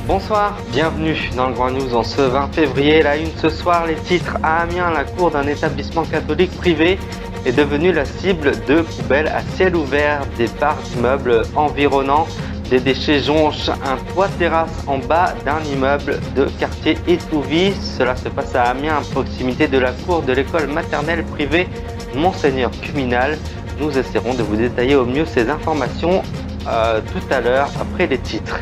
Bonsoir, bienvenue dans le Grand News en ce 20 février. La une ce soir, les titres: à Amiens, la cour d'un établissement catholique privé est devenue la cible de poubelles à ciel ouvert. Des parts d'immeubles environnants, des déchets jonchent un toit terrasse en bas d'un immeuble de quartier Étouvie. Cela se passe à Amiens, à proximité de la cour de l'école maternelle privée Monseigneur Cuminal. Nous essaierons de vous détailler au mieux ces informations tout à l'heure après les titres.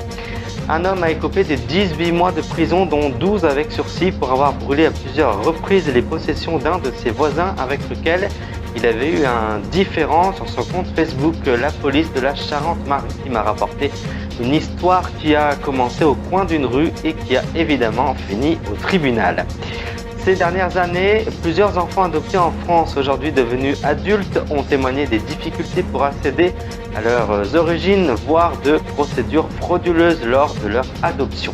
Un homme a écopé de 18 mois de prison, dont 12 avec sursis, pour avoir brûlé à plusieurs reprises les possessions d'un de ses voisins avec lequel il avait eu un différend sur son compte Facebook. La police de la Charente-Maritime a rapporté une histoire qui a commencé au coin d'une rue et qui a évidemment fini au tribunal. Ces dernières années, plusieurs enfants adoptés en France, aujourd'hui devenus adultes, ont témoigné des difficultés pour accéder à leurs origines, voire de procédures frauduleuses lors de leur adoption.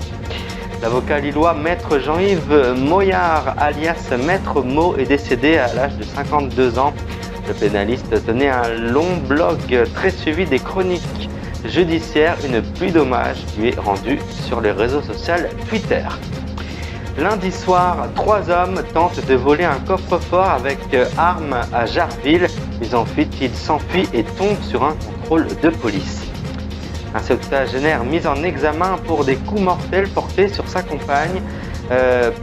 L'avocat lillois Maître Jean-Yves Moyard, alias Maître Mo, est décédé à l'âge de 52 ans. Le pénaliste tenait un long blog très suivi des chroniques judiciaires. Une pluie d'hommages lui est rendue sur les réseaux sociaux Twitter. Lundi soir, 3 hommes tentent de voler un coffre-fort avec armes à Jarville. Ils s'enfuient et tombent sur un contrôle de police. Un septuagénaire mis en examen pour des coups mortels portés sur sa compagne,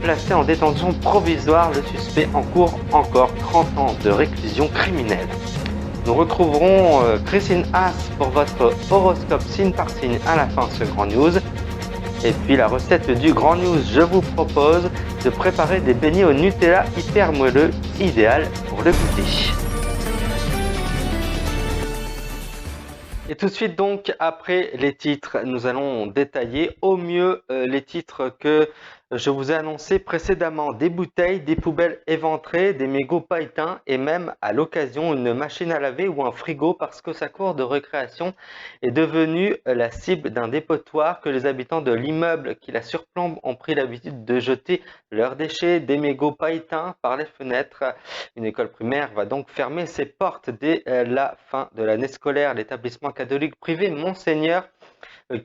placé en détention provisoire. Le suspect encourt encore 30 ans de réclusion criminelle. Nous retrouverons Christine Haas pour votre horoscope signe par signe à la fin de ce Grand News. Et puis la recette du Grand News, je vous propose de préparer des beignets au Nutella hyper moelleux, idéal pour le goûter. Et tout de suite donc, après les titres, nous allons détailler au mieux les titres que je vous ai annoncés précédemment. Des bouteilles, des poubelles éventrées, des mégots pailletins et même à l'occasion une machine à laver ou un frigo, parce que sa cour de récréation est devenue la cible d'un dépotoir, que les habitants de l'immeuble qui la surplombe ont pris l'habitude de jeter leurs déchets, des mégots pailletins, par les fenêtres. Une école primaire va donc fermer ses portes dès la fin de l'année scolaire. L'établissement catholique privé Monseigneur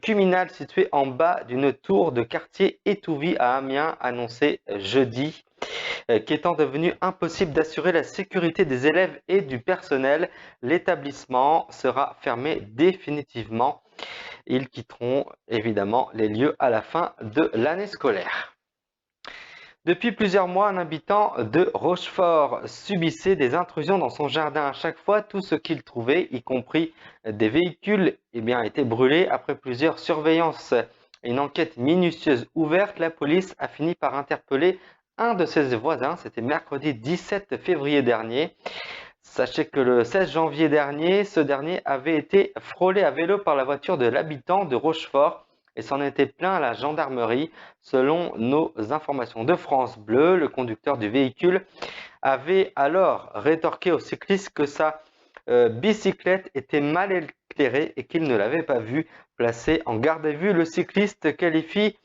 Cuminal, situé en bas d'une tour de quartier Étouvie à Amiens, annoncé jeudi qu'étant devenu impossible d'assurer la sécurité des élèves et du personnel, l'établissement sera fermé définitivement. Ils quitteront évidemment les lieux à la fin de l'année scolaire. Depuis plusieurs mois, un habitant de Rochefort subissait des intrusions dans son jardin. À chaque fois, tout ce qu'il trouvait, y compris des véhicules, était brûlé. Après plusieurs surveillances et une enquête minutieuse ouverte, la police a fini par interpeller un de ses voisins. C'était mercredi 17 février dernier. Sachez que le 16 janvier dernier, ce dernier avait été frôlé à vélo par la voiture de l'habitant de Rochefort et s'en était plaint à la gendarmerie. Selon nos informations de France Bleu, le conducteur du véhicule avait alors rétorqué au cycliste que sa bicyclette était mal éclairée et qu'il ne l'avait pas vue. Placé en garde à vue, le cycliste qualifié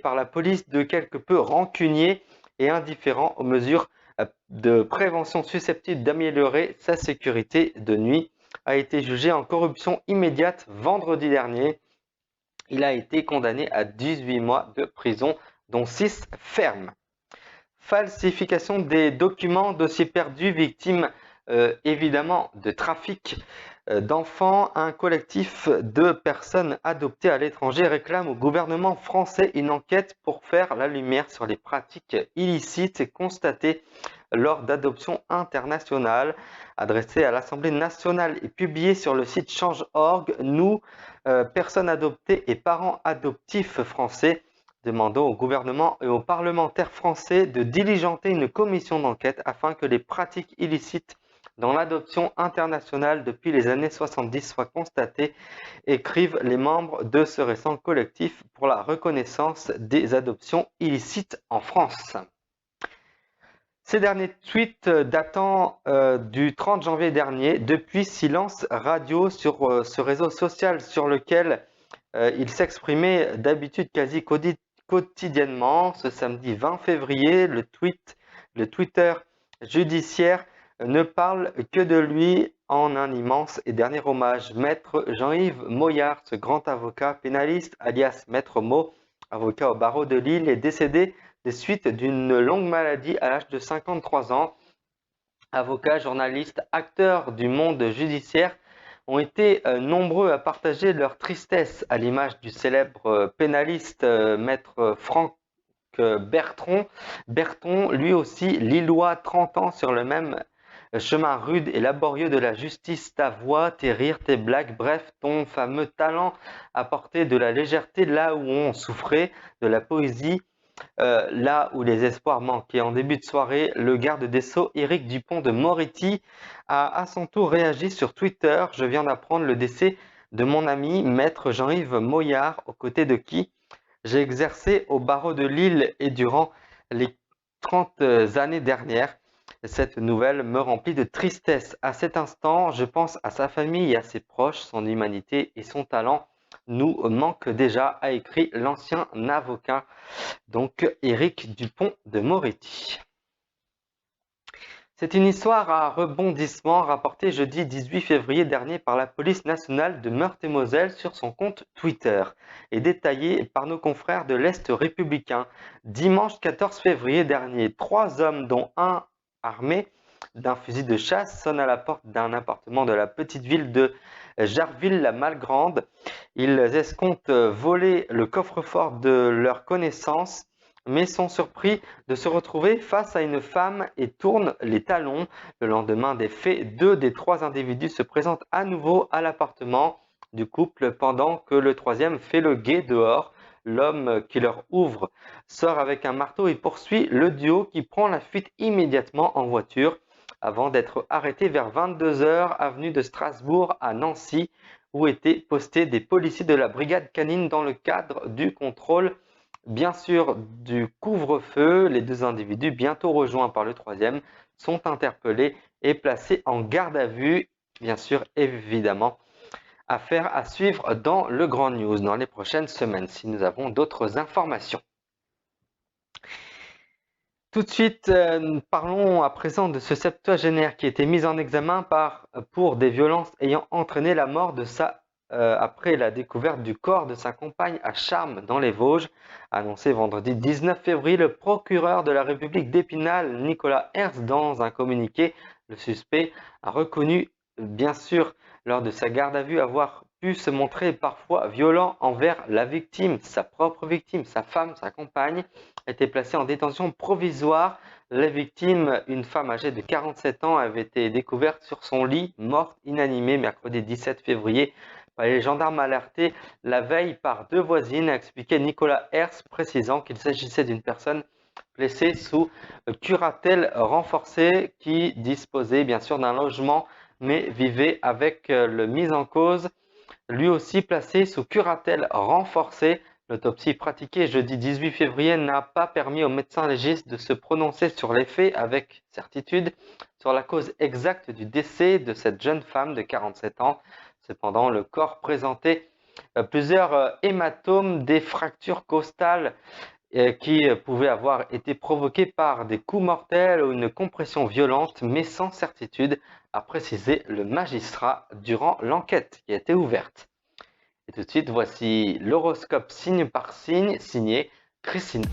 par la police de quelque peu rancunier et indifférent aux mesures de prévention susceptibles d'améliorer sa sécurité de nuit, a été jugé en corruption immédiate vendredi dernier. Il a été condamné à 18 mois de prison, dont 6 fermes. Falsification des documents, dossier perdu, victime évidemment de trafic d'enfants. Un collectif de personnes adoptées à l'étranger réclame au gouvernement français une enquête pour faire la lumière sur les pratiques illicites constatées lors d'adoptions internationales. Adressé à l'Assemblée nationale et publié sur le site change.org, nous, personnes adoptées et parents adoptifs français, demandons au gouvernement et aux parlementaires français de diligenter une commission d'enquête afin que les pratiques illicites dans l'adoption internationale depuis les années 70 soient constatées, écrivent les membres de ce récent collectif pour la reconnaissance des adoptions illicites en France. Ces derniers tweets datant du 30 janvier dernier, depuis silence radio sur ce réseau social sur lequel il s'exprimait d'habitude quasi quotidiennement. Ce samedi 20 février, le Twitter judiciaire ne parle que de lui en un immense et dernier hommage. Maître Jean-Yves Moyard, ce grand avocat pénaliste, alias Maître Mo, avocat au barreau de Lille, est décédé des suites d'une longue maladie à l'âge de 53 ans. Avocats, journalistes, acteurs du monde judiciaire ont été nombreux à partager leur tristesse, à l'image du célèbre pénaliste Maître Franck Berton, lui aussi lillois, 30 ans sur le même chemin rude et laborieux de la justice. Ta voix, tes rires, tes blagues, bref, ton fameux talent apportait de la légèreté là où on souffrait, de la poésie là où les espoirs manquaient. En début de soirée, le garde des Sceaux, Éric Dupond de Moretti, a à son tour réagi sur Twitter. Je viens d'apprendre le décès de mon ami, maître Jean-Yves Moyard, aux côtés de qui j'ai exercé au barreau de Lille et durant les 30 années dernières. Cette nouvelle me remplit de tristesse. À cet instant, je pense à sa famille et à ses proches. Son humanité et son talent nous manquent déjà, a écrit l'ancien avocat, donc Éric Dupond de Moretti. C'est une histoire à rebondissement rapportée jeudi 18 février dernier par la police nationale de Meurthe-et-Moselle sur son compte Twitter et détaillée par nos confrères de l'Est républicain. Dimanche 14 février dernier, 3 hommes, dont un armé d'un fusil de chasse, sonnent à la porte d'un appartement de la petite ville de Jarville-la-Malgrande. Ils escomptent voler le coffre-fort de leur connaissance, mais sont surpris de se retrouver face à une femme et tournent les talons. Le lendemain des faits, 2 des 3 individus se présentent à nouveau à l'appartement du couple pendant que le troisième fait le guet dehors. L'homme qui leur ouvre sort avec un marteau et poursuit le duo qui prend la fuite immédiatement en voiture avant d'être arrêté vers 22 heures avenue de Strasbourg à Nancy, où étaient postés des policiers de la brigade canine dans le cadre du contrôle, bien sûr, du couvre-feu. Les 2 individus, bientôt rejoints par le troisième, sont interpellés et placés en garde à vue. Bien sûr, évidemment, affaire à suivre dans le Grand News dans les prochaines semaines, si nous avons d'autres informations. Tout de suite, parlons à présent de ce septuagénaire qui a été mis en examen pour des violences ayant entraîné la mort de après la découverte du corps de sa compagne à Charmes dans les Vosges. Annoncé vendredi 19 février, le procureur de la République d'Épinal, Nicolas Herz, dans un communiqué, le suspect a reconnu, bien sûr, lors de sa garde à vue, avoir pu se montrer parfois violent envers la victime, sa propre victime, sa femme, sa compagne, était placée en détention provisoire. La victime, une femme âgée de 47 ans, avait été découverte sur son lit, morte, inanimée, mercredi 17 février, par les gendarmes alertés la veille par 2 voisines, a expliqué Nicolas Herz, précisant qu'il s'agissait d'une personne placée sous curatelle renforcée qui disposait bien sûr d'un logement, mais vivait avec le mis en cause, lui aussi placé sous curatelle renforcée. L'autopsie pratiquée jeudi 18 février n'a pas permis au médecin légiste de se prononcer sur les faits avec certitude sur la cause exacte du décès de cette jeune femme de 47 ans. Cependant, le corps présentait plusieurs hématomes, des fractures costales qui pouvaient avoir été provoquées par des coups mortels ou une compression violente, mais sans certitude, a précisé le magistrat durant l'enquête qui a été ouverte. Et tout de suite, voici l'horoscope signe par signe, signé Christine.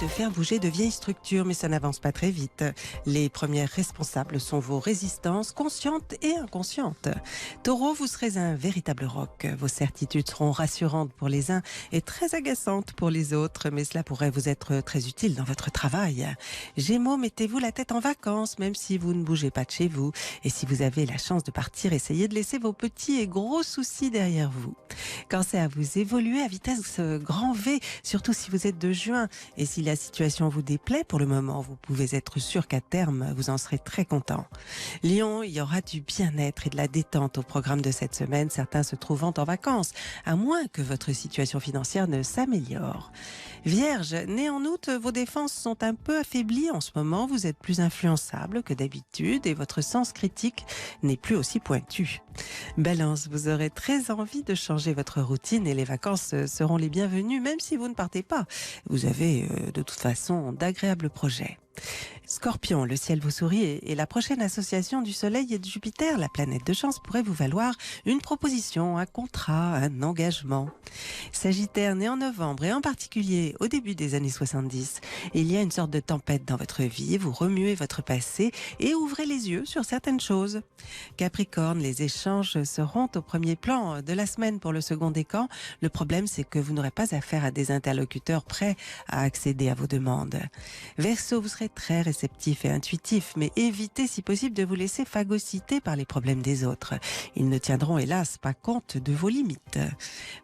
De faire bouger de vieilles structures, mais ça n'avance pas très vite. Les premières responsables sont vos résistances conscientes et inconscientes. Taureau, vous serez un véritable roc. Vos certitudes seront rassurantes pour les uns et très agaçantes pour les autres, mais cela pourrait vous être très utile dans votre travail. Gémeaux, mettez-vous la tête en vacances, même si vous ne bougez pas de chez vous. Et si vous avez la chance de partir, essayez de laisser vos petits et gros soucis derrière vous. Cancer, vous évoluez à vitesse grand V, surtout si vous êtes de juin. Et si la situation vous déplaît pour le moment, vous pouvez être sûr qu'à terme, vous en serez très content. Lion, il y aura du bien-être et de la détente au programme de cette semaine, certains se trouvant en vacances, à moins que votre situation financière ne s'améliore. Vierge, né en août, vos défenses sont un peu affaiblies en ce moment, vous êtes plus influençable que d'habitude et votre sens critique n'est plus aussi pointu. Balance, vous aurez très envie de changer votre routine et les vacances seront les bienvenues même si vous ne partez pas. Vous avez de toute façon d'agréables projets. Scorpion, le ciel vous sourit et la prochaine association du Soleil et de Jupiter, la planète de chance, pourrait vous valoir une proposition, un contrat, un engagement. Sagittaire, né en novembre et en particulier au début des années 70, il y a une sorte de tempête dans votre vie, vous remuez votre passé et ouvrez les yeux sur certaines choses. Capricorne, les échanges seront au premier plan de la semaine pour le second décan. Le problème, c'est que vous n'aurez pas affaire à des interlocuteurs prêts à accéder à vos demandes. Verseau, vous serez très réceptif et intuitif, mais évitez si possible de vous laisser phagocyter par les problèmes des autres. Ils ne tiendront hélas pas compte de vos limites.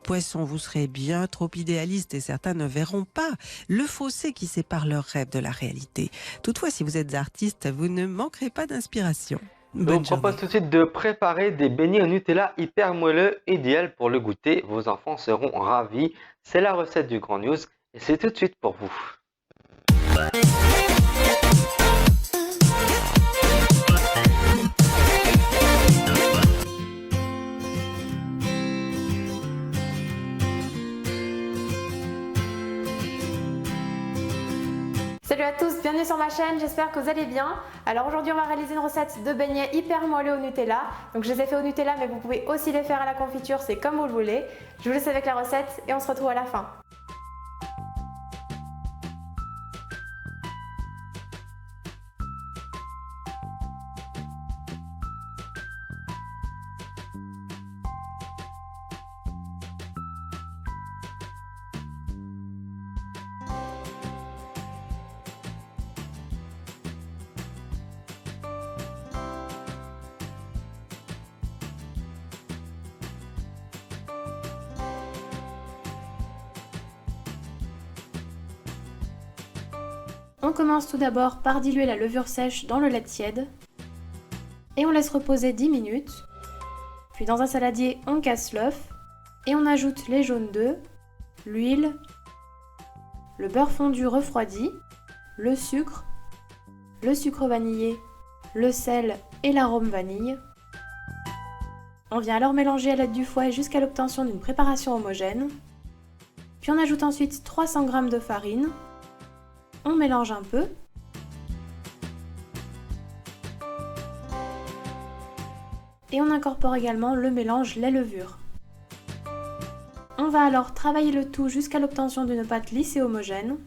Poisson, vous serez bien trop idéaliste et certains ne verront pas le fossé qui sépare leurs rêves de la réalité. Toutefois, si vous êtes artiste, vous ne manquerez pas d'inspiration. Je vous Bonne propose journée. tout de suite de préparer des beignets au Nutella hyper moelleux, idéal pour le goûter. Vos enfants seront ravis. C'est la recette du Grand News et c'est tout de suite pour vous. Salut à tous, bienvenue sur ma chaîne, j'espère que vous allez bien. Alors aujourd'hui on va réaliser une recette de beignets hyper moelleux au Nutella. Donc je les ai fait au Nutella mais vous pouvez aussi les faire à la confiture, c'est comme vous le voulez. Je vous laisse avec la recette et on se retrouve à la fin. On commence tout d'abord par diluer la levure sèche dans le lait tiède et on laisse reposer 10 minutes. Puis dans un saladier, on casse l'œuf et on ajoute les jaunes d'œufs, l'huile, le beurre fondu refroidi, le sucre vanillé, le sel et l'arôme vanille. On vient alors mélanger à l'aide du fouet jusqu'à l'obtention d'une préparation homogène. Puis on ajoute ensuite 300 g de farine. On mélange un peu. Et on incorpore également le mélange lait-levure. On va alors travailler le tout jusqu'à l'obtention d'une pâte lisse et homogène.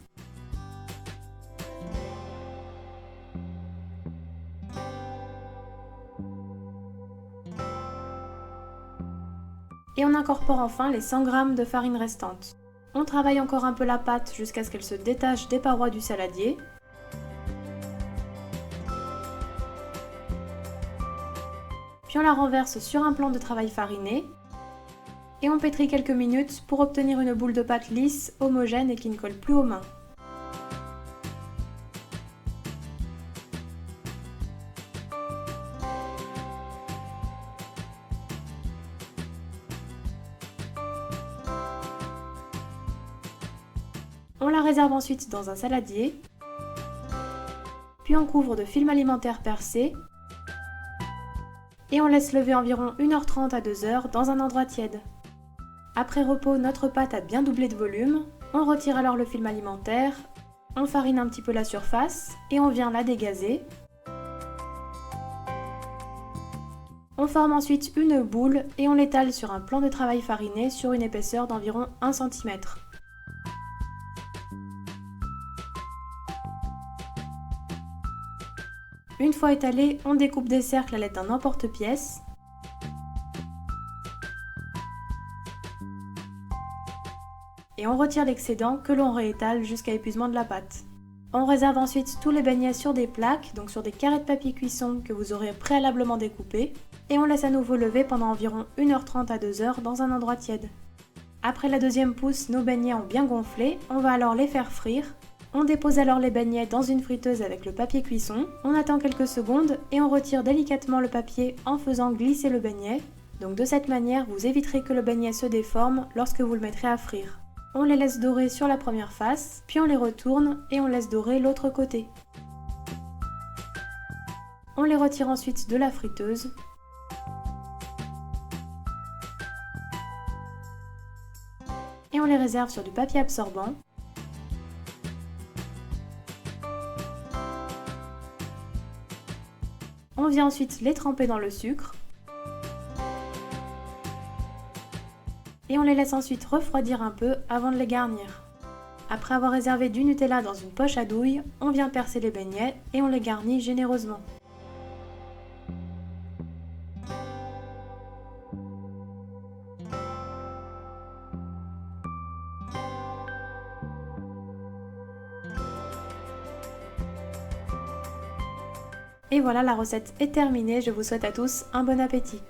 Et on incorpore enfin les 100 g de farine restantes. On travaille encore un peu la pâte jusqu'à ce qu'elle se détache des parois du saladier. Puis on la renverse sur un plan de travail fariné. Et on pétrit quelques minutes pour obtenir une boule de pâte lisse, homogène et qui ne colle plus aux mains. On la réserve ensuite dans un saladier, puis on couvre de film alimentaire percé et on laisse lever environ 1h30 à 2h dans un endroit tiède. Après repos, notre pâte a bien doublé de volume, on retire alors le film alimentaire, on farine un petit peu la surface et on vient la dégazer. On forme ensuite une boule et on l'étale sur un plan de travail fariné sur une épaisseur d'environ 1 cm. Une fois étalé, on découpe des cercles à l'aide d'un emporte-pièce. Et on retire l'excédent que l'on réétale jusqu'à épuisement de la pâte. On réserve ensuite tous les beignets sur des plaques, donc sur des carrés de papier cuisson que vous aurez préalablement découpés. Et on laisse à nouveau lever pendant environ 1h30 à 2h dans un endroit tiède. Après la deuxième pousse, nos beignets ont bien gonflé, on va alors les faire frire. On dépose alors les beignets dans une friteuse avec le papier cuisson, on attend quelques secondes et on retire délicatement le papier en faisant glisser le beignet. Donc de cette manière, vous éviterez que le beignet se déforme lorsque vous le mettrez à frire. On les laisse dorer sur la première face, puis on les retourne et on laisse dorer l'autre côté. On les retire ensuite de la friteuse. Et on les réserve sur du papier absorbant. On vient ensuite les tremper dans le sucre. Et on les laisse ensuite refroidir un peu avant de les garnir. Après avoir réservé du Nutella dans une poche à douille, on vient percer les beignets et on les garnit généreusement. Et voilà, la recette est terminée, je vous souhaite à tous un bon appétit.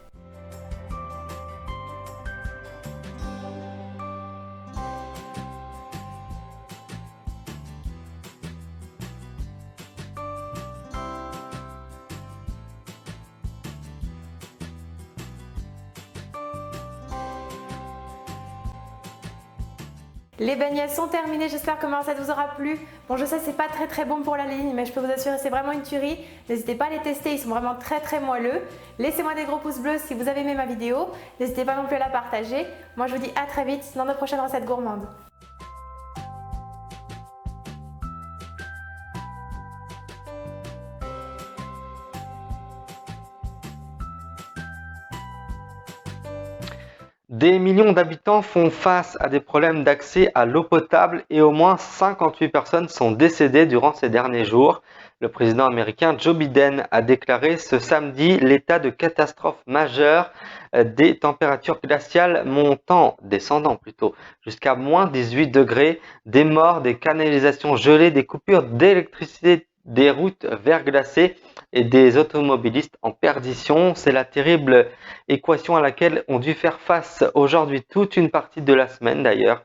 Les beignets sont terminés, j'espère que ma recette vous aura plu. Bon, je sais c'est pas très bon pour la ligne, mais je peux vous assurer c'est vraiment une tuerie. N'hésitez pas à les tester, ils sont vraiment très moelleux. Laissez-moi des gros pouces bleus si vous avez aimé ma vidéo. N'hésitez pas non plus à la partager. Moi je vous dis à très vite dans de prochaines recettes gourmandes. Des millions d'habitants font face à des problèmes d'accès à l'eau potable et au moins 58 personnes sont décédées durant ces derniers jours. Le président américain Joe Biden a déclaré ce samedi l'état de catastrophe majeure, des températures glaciales descendant jusqu'à moins 18 degrés, des morts, des canalisations gelées, des coupures d'électricité, des routes verglacées et des automobilistes en perdition. C'est la terrible équation à laquelle ont dû faire face aujourd'hui toute une partie de la semaine d'ailleurs.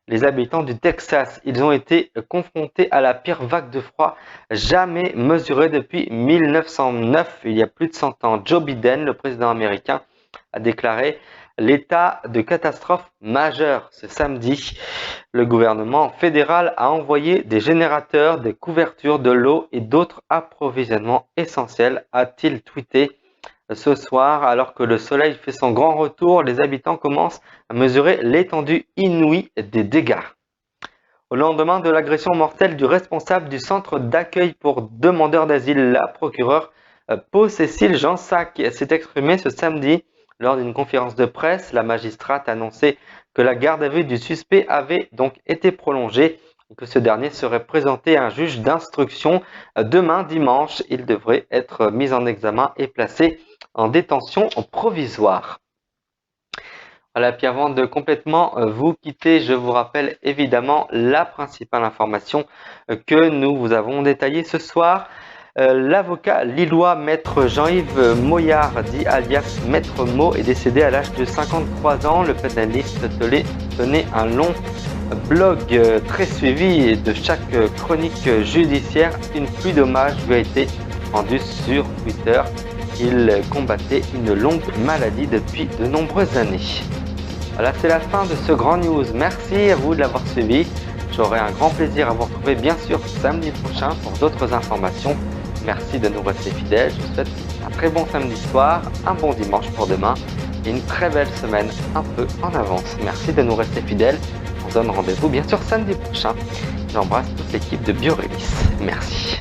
Les habitants du Texas, ils ont été confrontés à la pire vague de froid jamais mesurée depuis 1909, il y a plus de 100 ans. Joe Biden, le président américain, a déclaré l'état de catastrophe majeure ce samedi. Le gouvernement fédéral a envoyé des générateurs, des couvertures, de l'eau et d'autres approvisionnements essentiels, a-t-il tweeté. Ce soir, alors que le soleil fait son grand retour, les habitants commencent à mesurer l'étendue inouïe des dégâts. Au lendemain de l'agression mortelle du responsable du centre d'accueil pour demandeurs d'asile, la procureure Paul-Cécile Jansac s'est exprimée ce samedi lors d'une conférence de presse. La magistrate a annoncé que la garde à vue du suspect avait donc été prolongée et que ce dernier serait présenté à un juge d'instruction demain dimanche. Il devrait être mis en examen et placé en détention provisoire. Voilà, puis avant de complètement vous quitter, je vous rappelle évidemment la principale information que nous vous avons détaillée ce soir. L'avocat lillois Maître Jean-Yves Moyard, dit alias Maître Mo, est décédé à l'âge de 53 ans. Le pénaliste tenait un long blog très suivi de chaque chronique judiciaire. Une pluie d'hommages lui a été rendue sur Twitter. Il combattait une longue maladie depuis de nombreuses années. Voilà, c'est la fin de ce grand news. Merci à vous de l'avoir suivi. J'aurai un grand plaisir à vous retrouver bien sûr samedi prochain pour d'autres informations. Merci de nous rester fidèles. Je vous souhaite un très bon samedi soir, un bon dimanche pour demain et une très belle semaine un peu en avance. Merci de nous rester fidèles. On se donne rendez-vous bien sûr samedi prochain. J'embrasse toute l'équipe de Biorélis. Merci.